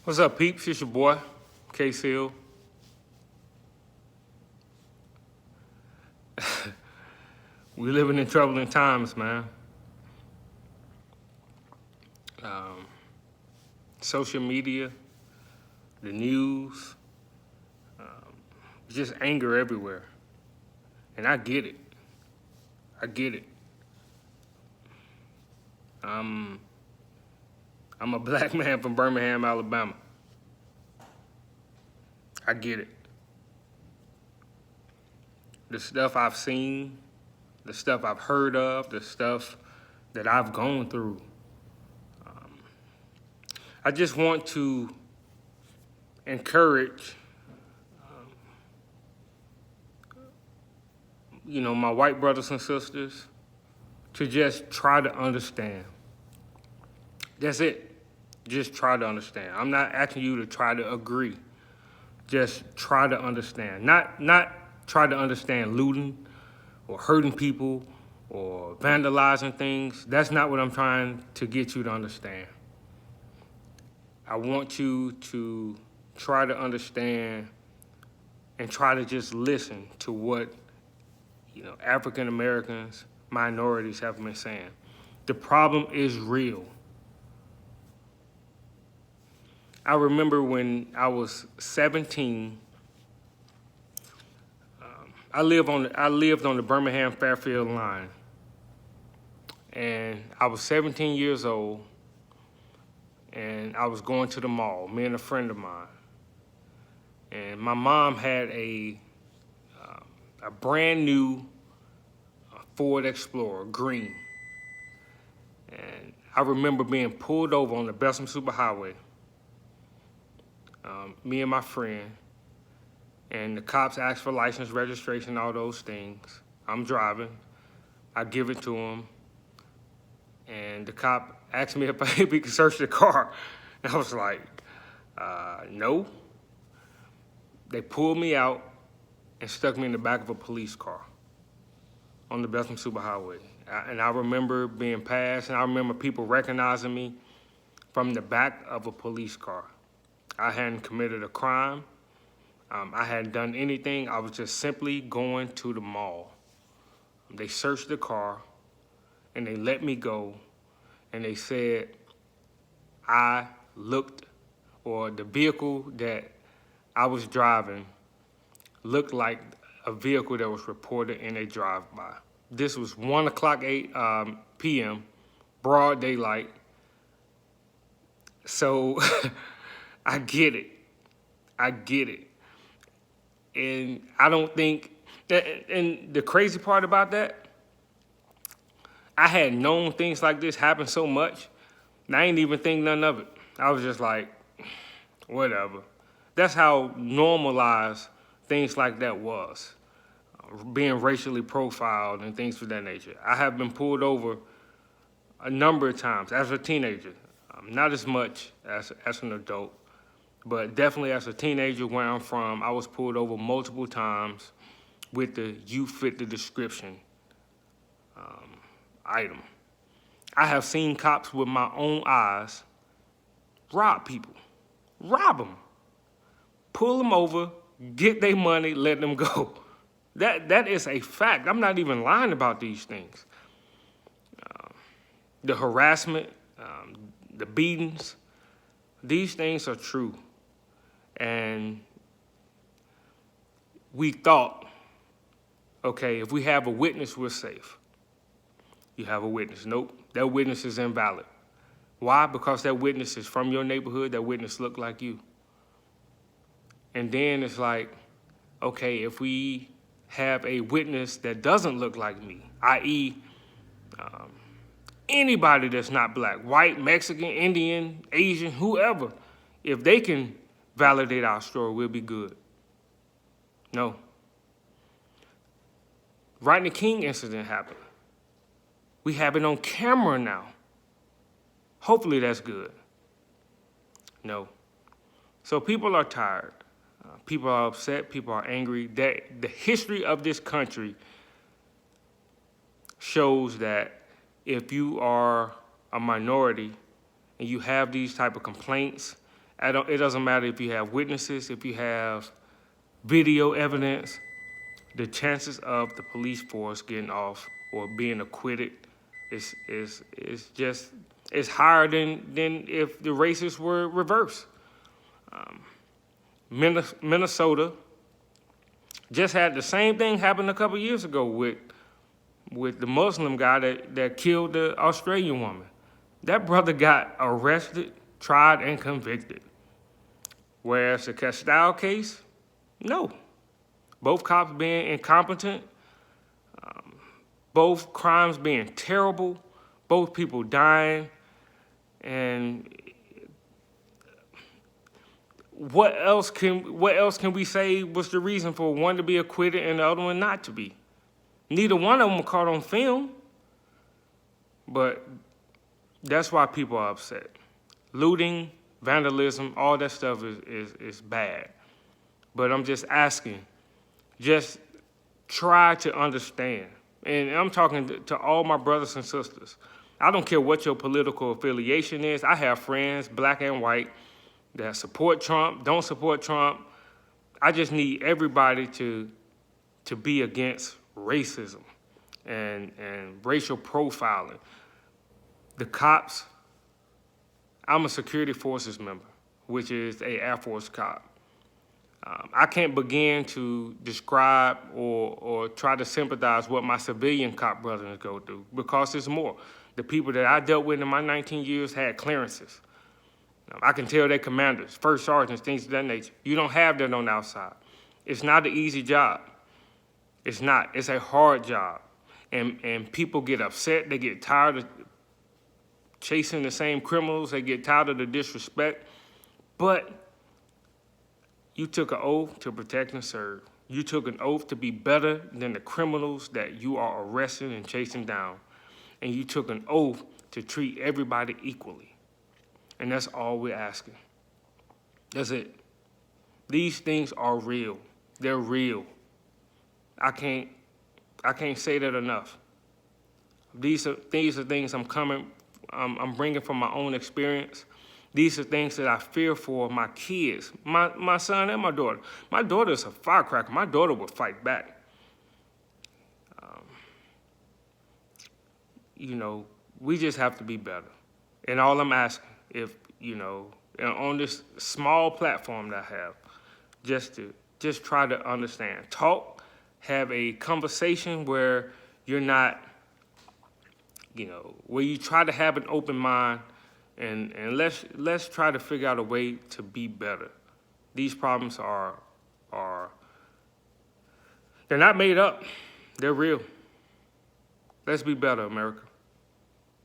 What's up, peeps? It's your boy, Case Hill. We living in troubling times, man. Um, Social media, the news, just anger everywhere. And I get it. I get it. I'm a black man from Birmingham, Alabama. I get it. The stuff I've seen, the stuff I've heard of, the stuff that I've gone through. I just want to encourage, my white brothers and sisters to just try to understand. That's it. Just try to understand. I'm not asking you to try to agree. Just try to understand. Not try to understand looting or hurting people or vandalizing things. That's not what I'm trying to get you to understand. I want you to try to understand and try to just listen to what, African Americans, minorities have been saying. The problem is real. I remember when I was 17, I lived on the Birmingham Fairfield line, and I was 17 years old, and I was going to the mall, me and a friend of mine, and my mom had a brand new Ford Explorer, green, and I remember being pulled over on the Bessemer Superhighway, me and my friend, and the cops asked for license, registration, all those things. I'm driving. I give it to him, and the cop asked me if we could search the car. And I was like, no. They pulled me out and stuck me in the back of a police car on the Bessemer Superhighway. And I remember being passed, and I remember people recognizing me from the back of a police car. I hadn't committed a crime. I hadn't done anything. I was just simply going to the mall. They searched the car, and they let me go, and they said the vehicle that I was driving looked like a vehicle that was reported in a drive-by. This was 1 o'clock p.m., broad daylight. So I get it. And I don't think, and the crazy part about that, I had known things like this happen so much, and I ain't even think none of it. I was just like, whatever. That's how normalized things like that was, being racially profiled and things of that nature. I have been pulled over a number of times as a teenager, not as much as an adult, but definitely as a teenager where I'm from, I was pulled over multiple times with the "you fit the description" item. I have seen cops with my own eyes rob people, rob them, pull them over, get their money, let them go. That is a fact. I'm not even lying about these things. The harassment, the beatings, these things are true. And we thought, okay, if we have a witness, we're safe. You have a witness. Nope, that witness is invalid. Why? Because that witness is from your neighborhood, that witness looked like you. And then it's like, okay, if we have a witness that doesn't look like me, i.e., anybody that's not black, white, Mexican, Indian, Asian, whoever, if they can validate our story, we'll be good. No. Rodney King incident happened. We have it on camera now. Hopefully that's good. No. So people are tired. People are upset. People are angry. The history of this country shows that if you are a minority and you have these type of complaints It doesn't matter if you have witnesses, if you have video evidence, the chances of the police force getting off or being acquitted is just is higher than if the races were reversed. Minnesota just had the same thing happen a couple years ago with the Muslim guy that killed the Australian woman. That brother got arrested, tried, and convicted. Whereas the Castile case, no. Both cops being incompetent, both crimes being terrible, both people dying, and what else can we say was the reason for one to be acquitted and the other one not to be? Neither one of them were caught on film, but that's why people are upset. Looting, vandalism, all that stuff is bad. But I'm just asking, just try to understand. And I'm talking to all my brothers and sisters. I don't care what your political affiliation is. I have friends, black and white, that support Trump, don't support Trump. I just need everybody to be against racism and racial profiling. The cops, I'm a security forces member, which is a Air Force cop. I can't begin to describe or try to sympathize what my civilian cop brothers go through because there's more. The people that I dealt with in my 19 years had clearances. I can tell they commanders, first sergeants, things of that nature. You don't have that on the outside. It's not an easy job. It's not. It's a hard job. And people get upset. They get tired of chasing the same criminals. They get tired of the disrespect. But you took an oath to protect and serve. You took an oath to be better than the criminals that you are arresting and chasing down. And you took an oath to treat everybody equally. And that's all we're asking. That's it. These things are real. They're real. I can't say that enough. These are things I'm bringing from my own experience. These are things that I fear for my kids, my son and my daughter. My daughter is a firecracker. My daughter will fight back. We just have to be better. And all I'm asking, if, on this small platform that I have, just try to understand. Talk, have a conversation where you're not, where you try to have an open mind and let's try to figure out a way to be better. These problems they're not made up. They're real. Let's be better, America.